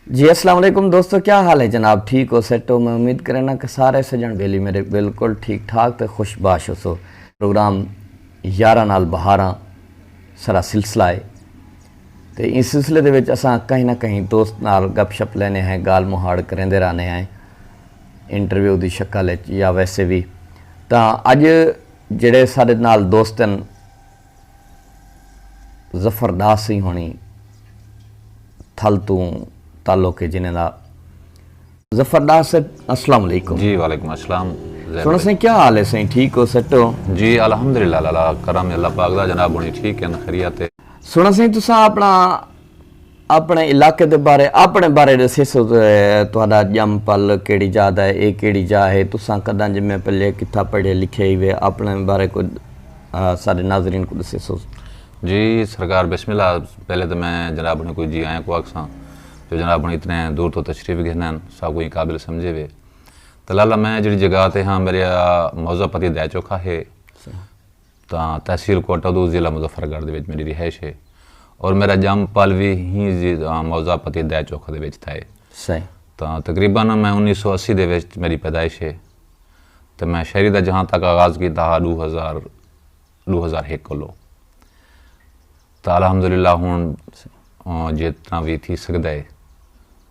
जी अस्सलाम वालेकुम दोस्तों, क्या हाल है जनाब? ठीक हो, सेट हो? मैं उम्मीद करना कि सारे सजन बेली मेरे बिल्कुल ठीक ठाक तो खुशबाश हो। प्रोग्राम 11 नाल बहारां सारा सिलसिला है तो इस सिलसिले दे विच असां कहीं ना कहीं दोस्त नाल गपशप लेने हैं, गाल मुहाड़ करेंदे रहने हैं इंटरव्यू की शक्ल या वैसे भी। तो अज जेड़े साडे नाल दोस्त हैं जफर दास सिंह होनी थल तू ताल्लुक है जिन्हें दा। जफर दास से अस्सलाम वालेकुम। जी वालेकुम अस्सलाम। सुनो सही, क्या हाल है सही? ठीक हो, सेट हो? जी अल्हम्दुलिल्लाह, अल्लाह करम अल्लाह पाक दा जनाब होनी ठीक है, खैरियत है। सुनो सही, तुसा अपना अपने इलाके के बारे अपने बारे दसो। तुहाडा जम पल केड़ी जात है, ये केड़ी जा है, तुसा कदा जिम्मे पहले किथा पढ़े लिखे हुए अपने बारे को सारे नाजरीन को दसो। जी सरकार बिस्मिल्लाह, पहले तो मैं जनाब ने कोई जी आया को आखसा जो जनाब ने इतने दूर तो तशरीफ गिनन सा कोई काबिल समझे वे। तो लाला मैं जी जगह ते हाँ मेरे मौजापति दै चौखा है तो तहसील कोटदू ज़िला मुजफ्फरगढ़ दे विच मेरी रिहाइश है और मेरा जम पल भी ही मौजापति दै चौखा दे विच था। सही। तो तकरीबन मैं 1980 दे विच मेरी पैदाइश है। तो मैं शहरी का जहाँ तक आगाज़ किया 2001 को। तो अल्हम्दुलिल्लाह हुण जितना भी थी सकता है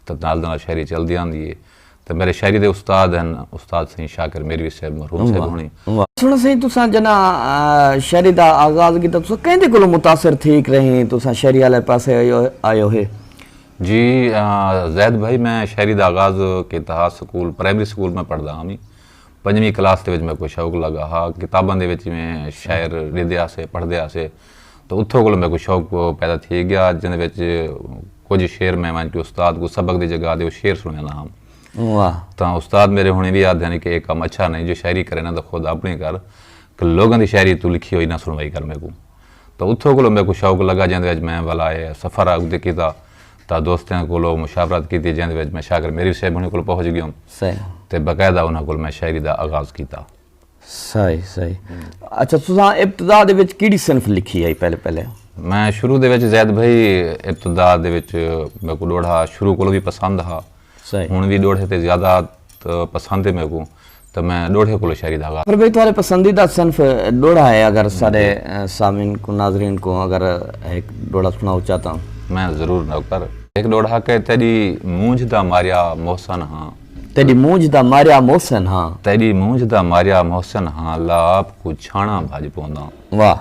तो नाल शहरी चलती आँदी है। तो मेरे शहरी के उस्ताद हैं, उस्ताद सही शाकिर मेरी साहब मरहूम साहब होनी। सुनो सही, तुसा जना शहरी का आगाज किया तुसा कहंदे कोलो मुतासिर ठीक रही, तुसा शहरी वाले पासे आयो है? जी जैद भाई, मैं शहरी का आगाज़ किया स्कूल प्राइमरी स्कूल में पढ़दा हमी 5वीं क्लास के मैं कोई शौक लगा हाँ किताबों के मैं शायर रिदया से पढ़दे आसे। तो उतों को मैं कोई शौक पैदा थी गया जिन्हें कुछ शेर मैं मान के उस्ताद को सबक की जगह दे शेर सुने ना हम। वाह। तो उस्ताद मेरे होने भी याद है कि एक काम अच्छा नहीं जो शायरी करे ना तो खुद अपनी कर कि लोगों की शायरी तू लिखी हुई ना सुनवाई कर मेरे को। तो उतों को मेरे को शौक लगा जिन्हें मैं वाला है सफ़र अगते किया तो दोस्तों को मुशावरत की जिन्हें मैं शाकर मेरी साहब होने को पहुँच गया तो बाकायदा उन्होंने को मैं शायरी का आगाज़ किया। सही सही। अच्छा, तुसा इब्तदा दे विच किहड़ी सिनफ लिखी है पहले? मैं शुरू दे विच जैद भाई इब्तदा दे विच मेरे को डोड़ा शुरू को भी पसंद हा, हुण भी डोड़े ते ज़्यादा पसंद है मेरे को। तो मैं डोड़े को शायरी दा पर भाई तुम्हारे पसंदीदा सिनफ डोड़ा है, अगर सारे सामिन को नाजरीन को अगर एक डोड़ा सुनाओ चाहता हूँ मैं ज़रूर नौकर। एक डोड़ा के तेरी मूंझ दा मारिया मोहसन हाँ, तेरी मूंझ दा मारिया मोहसन हाँ, तेरी मूंझ दा मारिया मोहसन हाँ लाप को छाणा भाज पौंदा। वाह।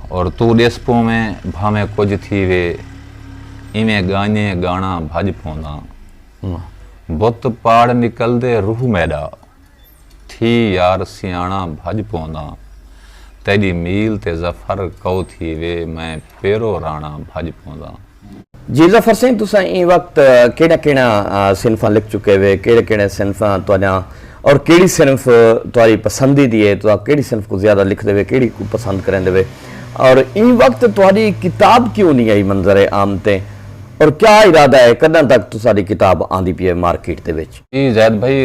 और तू डेस्पो में भावे कुछ थी वे इवें गाने गाना भाज पौंदा। बुत पाड़ निकल दे रूह मेरा थी यार सियाणा भज पौंदा। तेरी मील ते जफर कौ थी वे मैं पेरो राणा भज पौंदा। जी जफर सिंह, तुसा ई वक्त केड़ा सिनफा लिख चुके वे, केड़े सिनफा तुहाडा और केड़ी सिनफ तुम्हारी पसंदी दी है? तो केड़ी सिनफ को ज्यादा लिख देवे, केड़ी को पसंद करें देवे? और ई वक्त तुम्हारी किताब क्यों नहीं आई मंजर आम ते, और क्या इरादा है कदा तक तुसारी किताब आंदी पई है मार्केट दे विच? जी जैद भाई,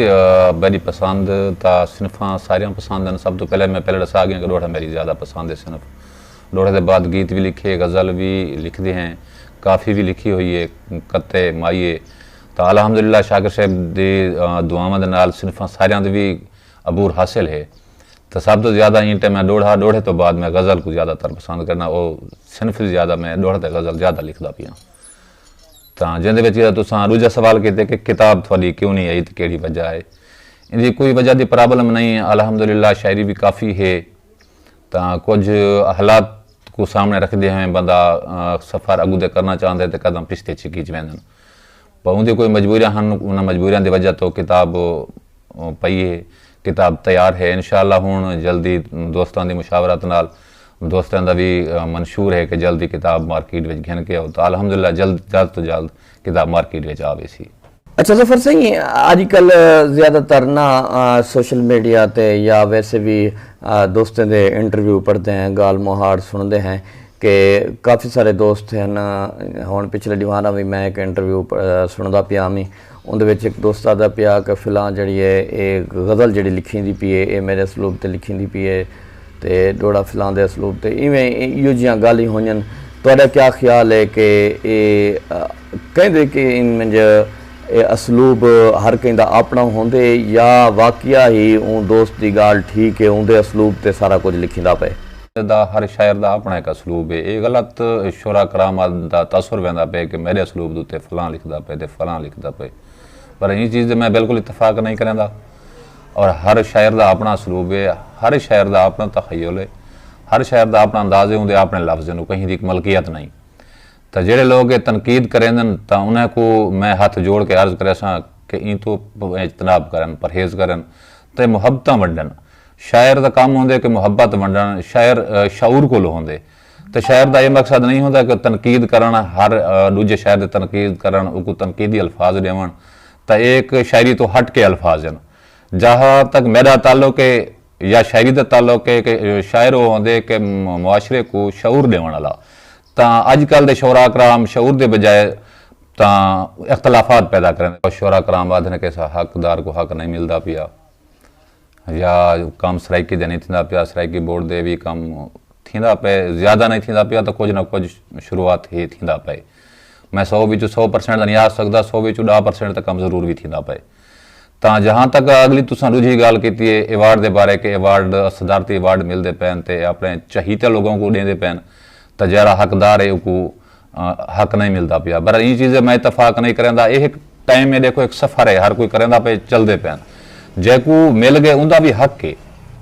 मेरी पसंद ता सिनफा सारियां पसंद हैं। सब तो पहले मैं पहले दसा गया कि डोड़ा मेरी ज़्यादा पसंद है सिनफ। डोड़े के बाद गीत भी लिखे, गज़ल भी लिखते हैं, काफ़ी भी लिखी हुई है, कत्ते माइए। तो अल्हम्दुलिल्लाह शाकिर साहब दी दुआवां दे नाल सिनफा सारियां दी भी अबूर हासिल है। तो सब तो ज़्यादा इंटे मैं डोड़े तो बाद मैं गज़ल को ज़्यादातर पसंद करना, वो सिनफ ज़्यादा मैं डोड़े ते गज़ल ज़्यादा लिखदा पिया। तो जिंदे तुसां दूजा सवाल किते कि किताब थोड़ी क्यों नहीं आई तो केड़ी वजह है? इनकी कोई वजह की प्रॉब्लम नहीं है, अल्हम्दुलिल्लाह शायरी भी काफ़ी है। तो कुछ हालात को सामने रखते हैं बंदा सफ़र अगू दे करना चाहते तो कदम पिछते छिकी वेंदन, पर उनकी कोई मजबूरियां हैं, उन्हें मजबूरियां की वजह तो किताब पई है, किताब तैयार है। इंशाअल्लाह हुण जल्दी दोस्तों की मुशावरत नाल दोस्तों का भी मंशूर है कि जल्दी किताब मार्केट में घिन के तो अल्हम्दुलिल्लाह जल्द तो जल्द किताब मार्केट में आवे सी। अच्छा जफर सिंह, आजकल ज़्यादातर ना सोशल मीडिया ते या वैसे भी दोस्तों के इंटरव्यू पढ़ते हैं, गाल मुहाड़ सुनते हैं कि काफ़ी सारे दोस्त हैं ना। हुण पिछले दीवाना भी मैं एक इंटरव्यू सुनता पिया मी, उहदे विच एक दोस्त आदा पिया कि फिलां जिहड़ी है एक गज़ल जिहड़ी लिखी दी पई है ये मेरे असलूब ते लिखी दी पई है ते डोड़ा फिलां दे असलूब ते इवें इहो जिहियां गल्ल ही होईयां ਤੁਹਾਡਾ ਕੀ ਖਿਆਲ ਹੈ ਕਿ ਇਹ ਕਹਿੰਦੇ ਕਿ ਇੰਜ ਇਹ ਅਸਲੂਬ ਹਰ ਕਹਿੰਦਾ ਆਪਣਾ ਹੁੰਦੇ ਜਾਂ ਵਾਕਿਆ ਹੀ ਉਹ ਦੋਸਤ ਦੀ ਗੱਲ ਠੀਕ ਹੈ ਉਹਦੇ ਅਸਲੂਬ ਤੇ ਸਾਰਾ ਕੁਝ ਲਿਖਿੰਦਾ ਪਏ ਦਾ ਹਰ ਸ਼ਾਇਰ ਦਾ ਆਪਣਾ ਇੱਕ ਅਸਲੂਬ ਹੈ ਇਹ ਗਲਤ ਸ਼ੁਰਾ ਕਰਾਮਾਂ ਦਾ ਤਸਵਰ ਪੈਂਦਾ ਪਿਆ ਕਿ ਮੇਰੇ ਅਸਲੂਬ ਦੇ ਉੱਤੇ ਫਲਾਂ ਲਿਖਦਾ ਪਏ ਤੇ ਫਲਾਂ ਲਿਖਦਾ ਪਏ ਪਰ ਇਹ ਚੀਜ਼ ਤੇ ਮੈਂ ਬਿਲਕੁਲ ਇਤਫਾਕ ਨਹੀਂ ਕਰਾਂਦਾ ਔਰ ਹਰ ਸ਼ਾਇਰ ਦਾ ਆਪਣਾ ਅਸਲੂਬ ਹੈ ਹਰ ਸ਼ਾਇਰ ਦਾ ਆਪਣਾ ਤਖਯਲ ਹੈ हर शायर का अपना अंदाज़ है उनके अपने लफ्ज़ में कहीं की एक मलकियत नहीं तो जेडे लोग तनकीद करें तो उन्हें को मैं हाथ जोड़ के अर्ज़ करे कि इन तो इजतनाब करन परहेज़ करन तो मुहब्बत वंडन शायर का काम होंगे कि मुहब्बत वंडन शायर शऊर को होंगे तो शायर का यह मकसद नहीं होता कि तनकीद करन हर दूजे शायर की तनकीद करन उनको तनकीदी अल्फाज देवन तो एक शायरी तो हट के अल्फाज हैं जहाँ तक मेरा ताल्लुक है या शायरी का ताल्लुक है कि शायर वो होंगे कि मुआशरे को शऊर देने वाला तो अजकल के शोरा कराम शऊर के बजाय तो इख्तलाफात पैदा करें शोरा कराम आदने के हकदार को हक नहीं मिलता पिया या कम सराइकी दे नहीं थींदा पिया सराइकी बोर्ड दे भी कम थींदा पे ज़्यादा नहीं थींदा पिया तो कुछ ना कुछ शुरुआत ही थींदा पे मैं 100% नहीं आ सकता 100% तक कम जरूर भी थींदा पे तो जहाँ तक अगली तुसा दूजी गल की अवार्ड के बारे के अवार्ड सदारती अवार्ड मिलते पैन तो अपने चहीते लोगों को देंदे पैन तो जरा हकदार है उनको हक नहीं मिलता पिया पर ये चीज़ें मैं इतफाक नहीं करेंदा एक टाइम में देखो एक सफ़र है हर कोई करेंदा पे चलते पैन जैकू मिल गए उनका भी हक है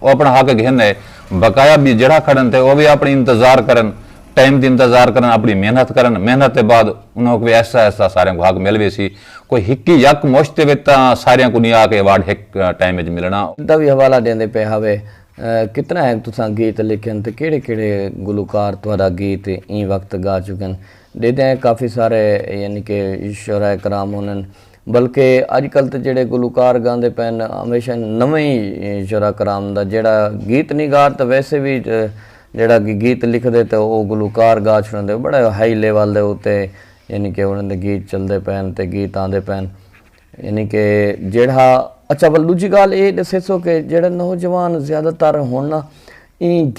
वो अपना हक घेन है बकाया भी जड़ा खड़न थे वो भी अपनी इंतजार करन टाइम की इंतजार करन अपनी मेहनत करन मेहनत के बाद उन्होंने कोई ऐसा ऐसा सारे को हक मिलवे सी कोई हिक्की यक मुश्त सारे को नहीं आके अवार्ड एक टाइम में मिलना ਦਾ ਵੀ ਹਵਾਲਾ ਦੇਂਦੇ ਪਏ ਹਵੇ कितना है तुसा गीत लिखन ते केड़े केड़े गुलकार तुहारा गीत ई वक्त गा चुकन देते हैं काफ़ी सारे यानी कि शुरा कराम होनन बल्कि अजकल तो जेड़े गुलकार गांदे पैन हमेशा नवें ही शुरा कराम दा जेड़ा गीत नहीं गा तो वैसे भी जेड़ा गीत लिखदे तो वो गुलकार गा छुड़ते बड़े हाई लेवल दे उत्ते यानी कि उन्होंने गीत चलते पैन ते गीत आते पैन यानी कि जेड़ा अच्छा बल दूजी गल ये दसे सो कि जेड़ा नौजवान ज़्यादातर हुण ना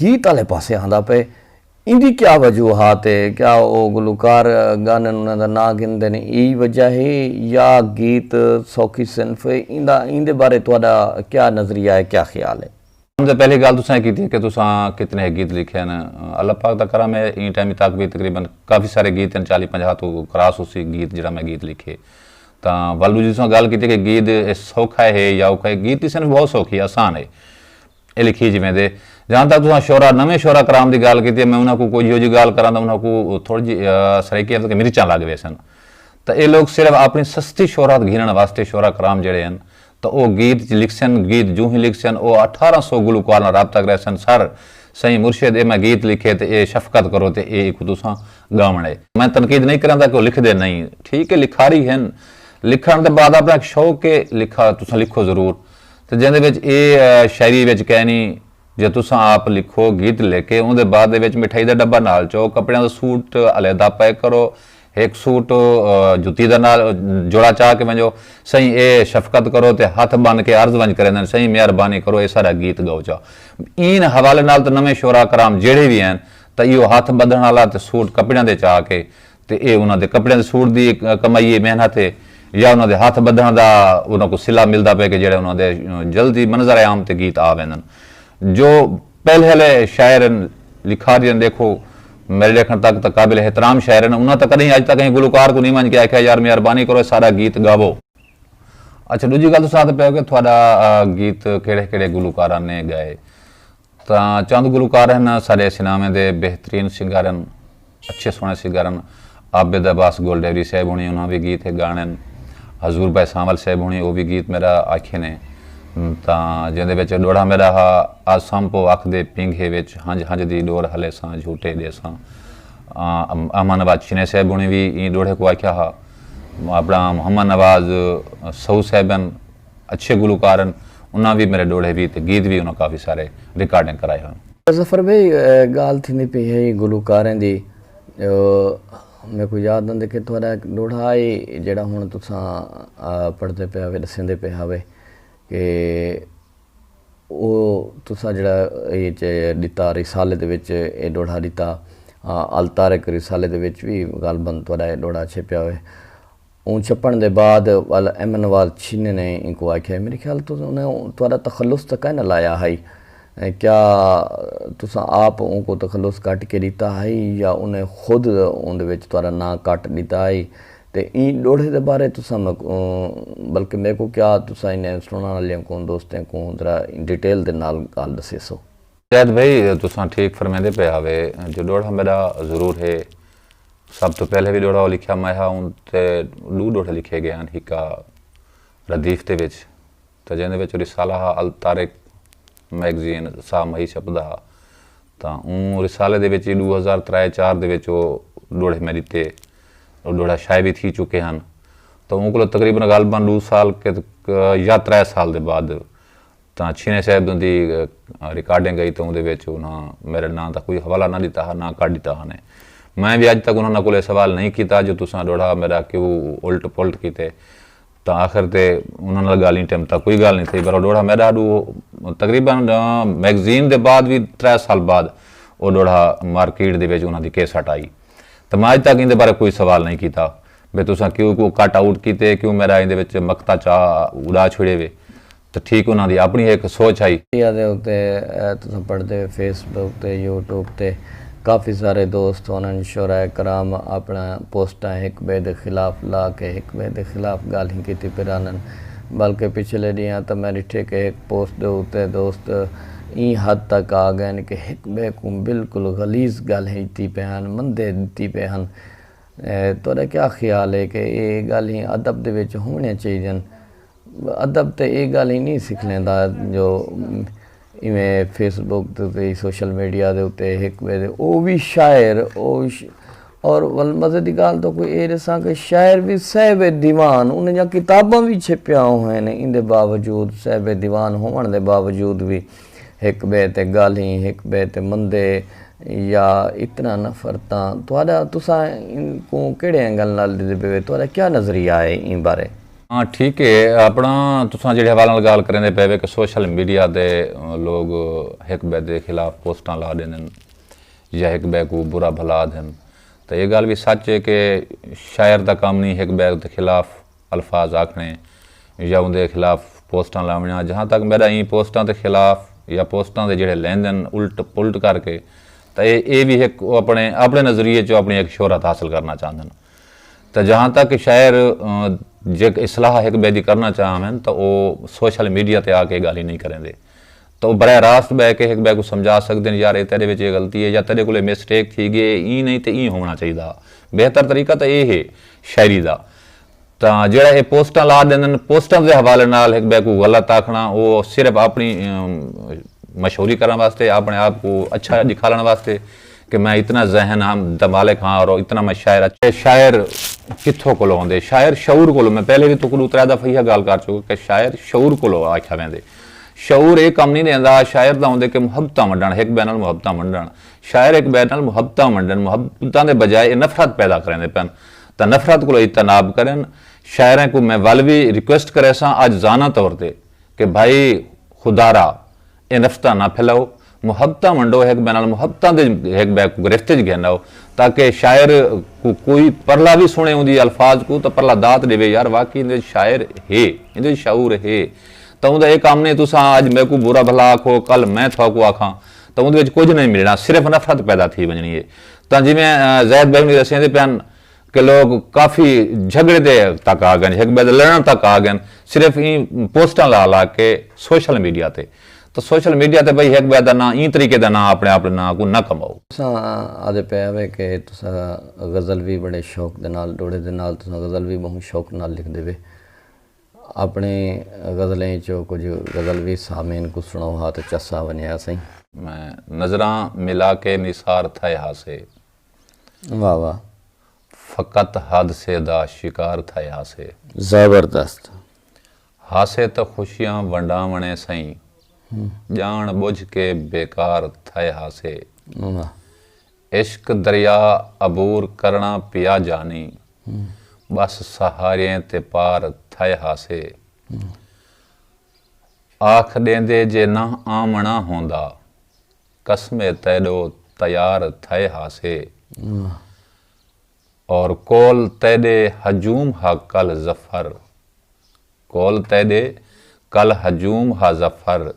गीत वाले पासे आंदा पे इंदी क्या वजूहात है क्या वो गुलकार गाने उन्होंने दा ना गिनदे ने यही वजह है या गीत सौखी सिनफ है इंदे बारे तुहाडा क्या नज़रिया है क्या ख्याल है सबसे पहली गल तुसें की कि तुसां कितने गीत लिखे हैं अल्लाह पाक दा करम है इन टाइम तक भी तकरीबन काफ़ी सारे गीत हैं 40-50 तो क्रॉस उसी गीत जरा मैं गीत लिखे तो वालू जी गल की कि गीत सौखा है या औखा है गीत सिर्फ बहुत सौखी आसान है ये लिखी जिमें दे जहाँ तक तुम शोरा नवे शोरा कराम की गल की मैं उन्होंने कोई यो जी गल करा उन्होंने थोड़ी जी सराइकी कि मिर्चा लग गए सन तो ये लोग सिर्फ अपनी सस्ती शोहरत घिरने वास्ते शोरा कराम जड़े हैं तो वो गीत लिखसन गीत जूं ही लिखसन वो 1800 गुलकार रबता करे सन सर सही मुर्शिद ये मैं गीत लिखे तो ये शफकत करो तो ये एक तुसा गावने मैं तनकीद नहीं करा कि लिखते नहीं ठीक है लिखारी हैं लिखण के बाद अपना एक शौक है लिखा तुसा लिखो जरूर तो जिंदे ये शायरी विच कहनी जे तुसा आप लिखो गीत लेके उहदे बाद मिठाई का डब्बा नाल चो कपड़ियां का सूट अलहदा पैक करो एक सूट जुत्ती का नाल जोड़ा चाह के वजो सही ये शफकत करो तो हाथ बन के अर्ज वंज करें सही मेहरबानी करो ये सारा गीत गाओ चाह इन हवाले नाल तो नवे शोरा कराम जेड़े भी हैं तो यो हाथ बधण वाला तो सूट कपड़ियां दे चाह के तो ये उन्होंने कपड़ियां दे सूट की कमाई मेहनत है या उन्होंने हाथ बधण का उन्होंने सिला मिलता पे कि जेड़े उन्होंने जल्दी मंजर आम ते गीत आ वेंदन जो पहले शायर लिखारी देखो मेरे लेखन तक काबिल एहतराम शायर हैं उन्होंने तो कहीं अज तक कहीं गुलकार को नहीं मन के आख्या यार मेहरबानी करो सारा गीत गावो अच्छा दूजी गल साथ पे कि थोड़ा गीत केड़े केड़े गुलकारा ने गाए तो चंद गुलकार हैं सारे सिनामे दे बेहतरीन सिंगर हैं अच्छे सोहने सिंगर हैं आबिद अब्बास गोलडेवरी साहब होनी उन्होंने भी गीत है गाने हजूर भाई सांवल साहब होनी वो भी गीत मेरा आखे ने तो जिंदे डोड़ा मेरा हा आसंपो अख दे पिंघे विच हंज हंज दी डोर हले सां झूठे दे सां अमन नवाज चिने साहब होनी भी ई डोड़े को आख्या हा अपना मोहम्मद नवाज सऊ साहबन अच्छे गुलकार उन्होंने भी मेरे डोड़े भी गीत भी उन्होंने काफ़ी सारे रिकॉर्डिंग कराए हैं जफर भाई गाल थी पी है गुलकारें दी मेरे को याद आंदे कि थोड़ा एक डोड़ा है जेड़ा हुण तुसां पढ़ते पे हवे दसेंदे पे हवे कि वो तुसां जेड़ा ये दिता रिसाले दे विच ये डोड़ा दिता अल तारिक रिसाले दे विच भी गलबन तुहाडा डोड़ा छपिया होए उन छपण दे बाद वाल अहमनवाल छीने ने इनको आख्या मेरे ख्याल तो उन्हें तुहाडा तखल्लुस तो कहना लाया है क्या तुसा आप उनको तखल्लुस कट के दिता है या उन्हें खुद उन विच तुहाडा नां कट दिता है ते ई डोड़े दे बारे तुसा बल्कि मेरे को क्या तुसा इन्हें सुनने वाले को दोस्तें को जरा डिटेल दे नाल गल दसेसो। जैद भाई तुसा ठीक फरमाते पे आवे जो डोड़ा मेरा जरूर है सब तो पहले भी डोड़ा लिखा मैं हा हूँ तो दो डोड़े लिखे गए हैं हिका रदीफ के विच तो जिंदे विच रिसाला हा अल तारिक मैगजीन सा मही छपदा हा तो उन रिसाले दे विच 2003-04 दे विच डोड़े मैं दिते डोड़ा शाये भी थी चुके हैं तो उनको तकरीबन गलबन 2 साल के या 3 साल के बाद तो छीने साहब की रिकॉर्डिंग गई तो उन्होंने मेरे नाम का कोई हवाला ना दिता है ना कट दिता है मैं भी अज तक उन्होंने को सवाल नहीं किया जो तुसा डोड़ा मेरा क्यों उल्ट पुलट किते तो आखिर ते उन्होंने गल नहीं टाइम तक कोई गल नहीं थी पर डोड़ा मेरा तकरीबन मैगजीन के बाद भी 3 साल बाद वो डोड़ा मार्केट के उन्होंने केस हटाई तो मैं अज तक इन बारे कोई सवाल नहीं किया भी तुसा क्यों को कट आउट किते क्यों मेरा इन मकता चाह उड़ा छुड़े वे तो ठीक उन्होंने अपनी एक सोच आई तुम पढ़ते फेसबुक ते यूट्यूब ते काफ़ी सारे दोस्त उन्होंने शोरा कराम अपना पोस्टा एक बे के खिलाफ ला के एक बे के खिलाफ गाल ही की पिरानन बल्कि पिछले ॾींहं तो मैं ॾिठे कि एक पोस्ट दे उत्ते दोस्त ई हद तक आ गए कि एक बे को बिल्कुल गलीज़ गल थी पे हैं मंदे दी पे हैं तोड़ा क्या ख्याल है कि ये गल ही अदब दे विच होने चाहिए अदब तो ये गल ही नहीं सीख लेंदा जो इवें फेसबुक ते सोशल मीडिया के उत्ते एक बे वो भी शायर और वल मज़े की गाल तो कोई ये दसा कि शायर भी साहिब दीवान उन्हें जा किताबां भी छपिया हुए हैं इंदे बावजूद साहिब दीवान होने के बावजूद भी एक बे ते गाली एक बे ते मंदे या इतना नफरता तुहाडा तुसा इनको किहड़े एंगल नाल दिदे पे तुहाडा क्या नज़रिया है इन बारे। हाँ ठीक है अपना तुसा जिहड़े हवाले नाल गल करेंदे पे कि सोशल मीडिया दे लोग एक बे के खिलाफ पोस्टां ला देन या एक बे को बुरा भला देन तो ये गल भी सच है कि शायर का काम नहीं एक बे के खिलाफ अल्फाज आखने या उनके खिलाफ पोस्टां लावणियां जहाँ तक मेरा ई पोस्टां के खिलाफ या पोस्टां के जिहड़े लेन देन उल्ट पुलट करके तो ये भी एक अपने अपने नज़रिए चो अपनी एक शोहरत हासिल करना चाहते हैं तो जहाँ तक शायर जे इसलाह एक बेदी करना चाहें तो वो सोशल मीडिया ते आके गाली नहीं करेंगे तो बरह रास्त बह के एक बे को समझा सकते हैं यार ये तेरे विच ये गलती है या तेरे को मिसटेक थी गई ई नहीं तो ई होना चाहिए बेहतर तरीका तो ये है शायरी का तो जोड़ा ये पोस्टां ला देंगे पोस्टां के हवाले नाल एक बे को गलत आखना वो सिर्फ अपनी मशहूरी करने वास्ते अपने आप को अच्छा दिखाने वास्ते कि मैं इतना जहन हम दमालिक हाँ और इतना मैं शायर अच्छे शायर कितों को आते शायर शऊर को मैं पहले भी तुकड़ू 3 दफा यह गल कर चुका कि शायर शऊर को आख्या वेंदे शऊर ये कम नहीं देंदा शायर का होंगे कि मुहब्बत वंडण एक बे नाल मुहब्बत वंडण शायर एक बे नाल मुहब्बत वंडण मुहब्बतां दे बजाय नफरत पैदा करेंदे पैन तो नफरत को इजतनाब करें शायरों को मैं वल भी रिक्वेस्ट करे सा अज जाना तौर पर कि भाई खुदारा ये नफरत ना फैलाओ मुहब्बत वंडो एक बे नाल मुहब्बतां दे एक बे को गिरफ्त च घेनाओ ताकि शायर को कोई परला भी सुने उनकी अल्फाज को तो परला दात देवे यार वाकई इन शायर है इन शऊर है तो उनका एक काम नहीं तुसा अज मेरे को बुरा भला आखो कल मैं थोको आखा तो उनके कुछ नहीं मिलना सिर्फ नफरत पैदा थी वजनी है तो जिमें जैद भाई ने दसेंदे पैन कि लोग काफ़ी झगड़े दे तक आ गए एक बे लड़न तक आ गए सिर्फ ई पोस्टां ला ला के सोशल मीडिया ते तो सोशल मीडिया ते भाई एक बे दा ना ई तरीके दा ना अपने आप ना को ना कमाओ तुसा आदे पे आवे कि तुसा गज़ल भी बड़े शौक दे नाल डोड़े दे नाल तुसा गज़ल भी बहुत शौक नाल लिख देवे अपने गज़लें चो कुछ गज़ल भी सामीन को सुनाओ हा तो चस्सा वनिया सही मैं नजरां मिला के निसार थे हासे वाह वाह फ़कत हादसे दा शिकार थे हासे ज़बरदस्त हासे तो खुशियां वंडावणे सही जान बुझ के बेकार थे हासे वाह इश्क दरिया अबूर करना पिया जानी बस सहारे ते पार थे हासे आख देंदे जे ना आमना होंदा कसमे तेडो तैयार थे हासे और कोल तेदे हजूम हा कल जफर कोल तेदे कल हजूम हा जफर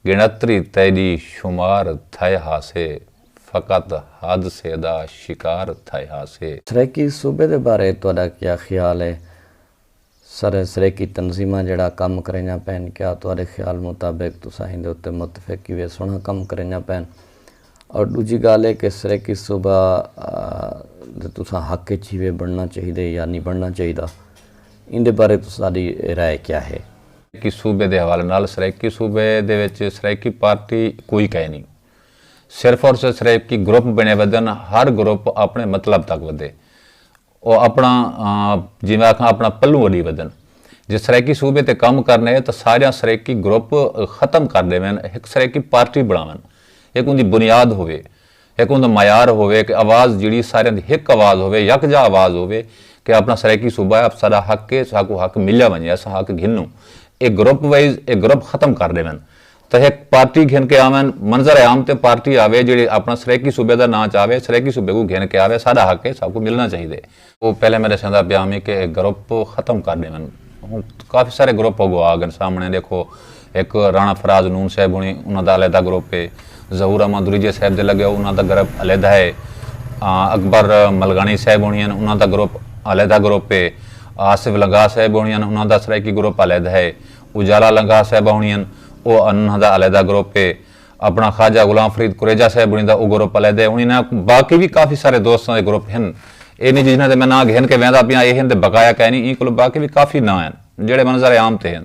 गिणत्री तेदी शुमार थे हासे फकत हद से दा शिकार थे हासे। सराइकी सूबे के बारे तुहाडा क्या ख्याल है? सारे सराइकी तंजीमां जड़ा कम करें पैन, क्या तुहाडे ख्याल मुताबिक तुसां इहदे उत्ते मुतफिक कि वे सोहना कम करें पैन? और दूजी गल है कि सराइकी सूबा तुसां हक च ही वे बनना चाहिए या नहीं बनना चाहिए, इहदे बारे तुसाडी राय क्या है? कि सूबे के हवाले नाल सराइकी सूबे दे विच सराइकी पार्टी कोई कहे नहीं, सिर्फ और सिर्फ सराइकी ग्रुप बने वधन, हर ग्रुप अपने मतलब तक वधे, वो अपना जिवें आखां अपना पल्लू वड़ी वधन। जे सराइकी सूबे ते काम करने तो सारे सराइकी ग्रुप खत्म कर देवन, एक सराइकी पार्टी बनावन, एक उनकी बुनियाद होवे, एक उनका मयार होवे कि आवाज़ जिहड़ी सारियां दी एक आवाज़ होवे, यकजा आवाज़ होवे कि अपना सराइकी सूबा है, सारा हक है, साकू हक मिलिया वने, अस हक घिनू। एक ग्रुप वाइज एक ग्रुप खत्म कर देवन तो एक पार्टी घिन के आवन, मंजर आम ते पार्टी आवे जी अपना सराइकी सूबे का नाम चावे, सराइकी सूबे को घिन के आवे, सारा हक है, सबको मिलना चाहिए। वो पहले मेरे संदा ब्याह में कि ग्रुप खत्म कर देवन, काफ़ी सारे ग्रुप हो आ गए सामने। देखो एक राणा फराज नून साहब हुई, उन्होंने अलहदा ग्रुप है, जहूर अहमद दुरीजे साहब के लगे उन्होंने ग्रुप अलहदा है, अकबर मलगानी साहब होनी उन्होंने ग्रुप अलहदा ग्रुप है, आसिफ लंगा साहब होनी उन्होंने सराइकी ग्रुप अलहदा है, उजाला लंगा साहब होनी वो उन्होंने अलहदा ग्रुप है, अपना ख्वाजा गुलाम फरीद कुरेजा साहब होनी वो ग्रुप अलहदा है, उन्हें बाकी भी काफ़ी सारे दोस्तों के ग्रुप हैं, ये नहीं जिन्हें मैं ना घिन के वहदा पिया ये हैं बकाया कह नहीं, इन को बाकी भी काफ़ी ना हैं जेड़े मंजर आम ते हैं।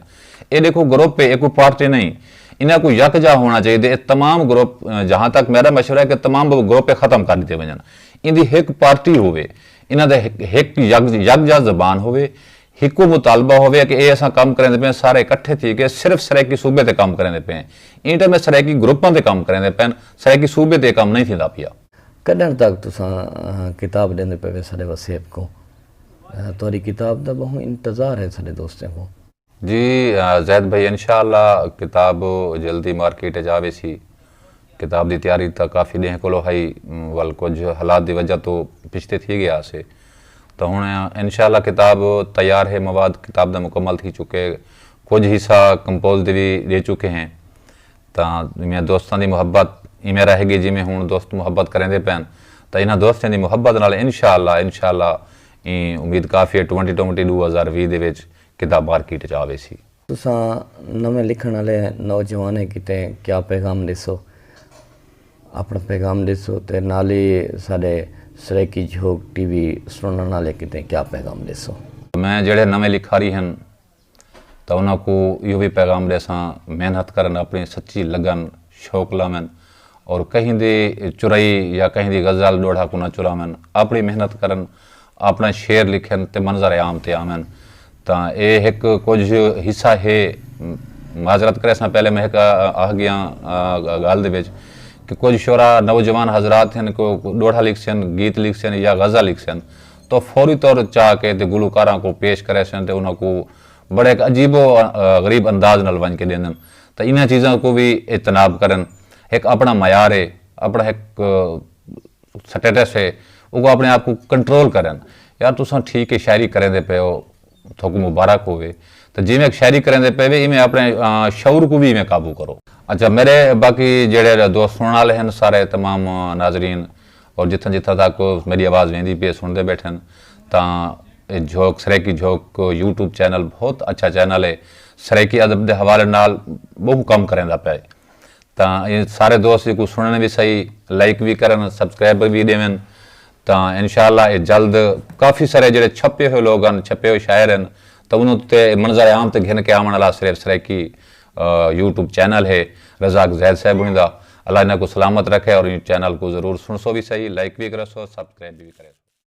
ये देखो ग्रुप है, एक कोई पार्टी नहीं, इन्हें को यकजा होना चाहिए। तमाम ग्रुप, जहाँ तक मेरा मशवरा है कि तमाम ग्रुप खत्म कर दिते वजन, इनकी एक पार्टी होवे, इन्हों एक यकजा जबान होवे, हिको मुतालबा होवे कि ये असां काम करेंदे पे, सारे इकट्ठे थी के सिर्फ सराइकी सूबे ते काम करेंदे पे, इन टाइम में सराइकी ग्रुपां ते काम करेंदे पे, सराइकी सूबे ते काम नहीं थींदा पिया। कॾहिं तक तुसां किताब ॾींदे पे सारे वसेब को? तुहारी किताब का बहु इंतज़ार है सारे दोस्तों को। जी जैद भाई, इंशाअल्लाह किताब जल्दी मार्केट जावे सी, किताब की तैयारी तो काफ़ी ॾींहं कोलो हई, वल कुछ हालात की वजह तो पिछते थी गया से, तो हुण इंशाअल्लाह किताब तैयार है, मवाद किताब का मुकम्मल थी चुके, कुछ हिस्सा कंपोज भी दे चुके हैं, तो मैं दोस्तों की मुहब्बत इवें रहेगी जिमें हुण दोस्त मुहब्बत करेंदे पैन, तो इन्हां दोस्तों की मुहब्बत नाल इंशाअल्लाह उम्मीद काफ़ी है 2020 दे विच किताब मार्केट च आवे सी। तुसां नवें लिखण वाले नौजवान किते क्या पैगाम ॾिसो, अपना पैगाम ॾिसो, ते नाल ही साडे सराइकी झोंक टीवी सुनने वाले किते क्या पैगाम ॾिसो? मैं जेड़े नवे लिखारी हैं तो उन्होंने यो भी पैगाम ॾेसां, मेहनत करन, अपनी सच्ची लगन शौक लावन, और कहीं दी चुराई या कहीं दी गज़ल डोढ़ा को ना चुरावन, अपनी मेहनत करन, अपना शेर लिखन ते मंजर आम ते आवन। तो ये एक कुछ हिस्सा है, माजरत करे सां पहले मैं एक आ गया गल दे विच कि कुछ शोरा नौजवान हजरात हैं को डोढ़ा लिखसन, गीत लिखसन या गज़ल लिखसन, तो फौरी तौर चाह के ते गुलकारां को पेश करे सन, तो उन्होंने बड़े एक अजीबो गरीब अंदाज नाल वंज के देन, तो इन्हां चीज़ों को भी इजतनाब करन। एक अपना मयार है, अपना एक स्टेटस है, वो अपने आप को कंट्रोल करन। यार तुसां ठीक है शायरी करेंदे पे हो, थोको मुबारक होवे, तो जिमें शायरी करेंदे पे वे इमें अपने शऊर को भी इमें काबू करो। अच्छा, मेरे बाकी जेड़े दोस्त सुनने वाले हैं सारे तमाम नाजरीन, और जितना जितना तक मेरी आवाज़ वेंदी पे सुनते बैठन, तो झोंक सराइकी झोंक यूट्यूब चैनल बहुत अच्छा चैनल है, सराइकी अदब के हवाले नाल बहु कम करेंदा पे, तो ये सारे दोस्त को सुनने भी सही, लाइक भी करन, सब्सक्राइब भी देवन, तो इंशाअल्लाह ये जल्द काफ़ी सारे जो छपे हुए लोग हैं, छपे हुए शायर हैं, तो उन्होंने मंजर आम तक घिन के आवन वाला सिर्फ सराइकी यूट्यूब चैनल है रज़ाक जैद साहब उन्हीं, अल्लाह इन्हें को सलामत रखे, और इन चैनल को ज़रूर सुन सो भी सही, लाइक भी करो सो, सब्सक्राइब भी करे।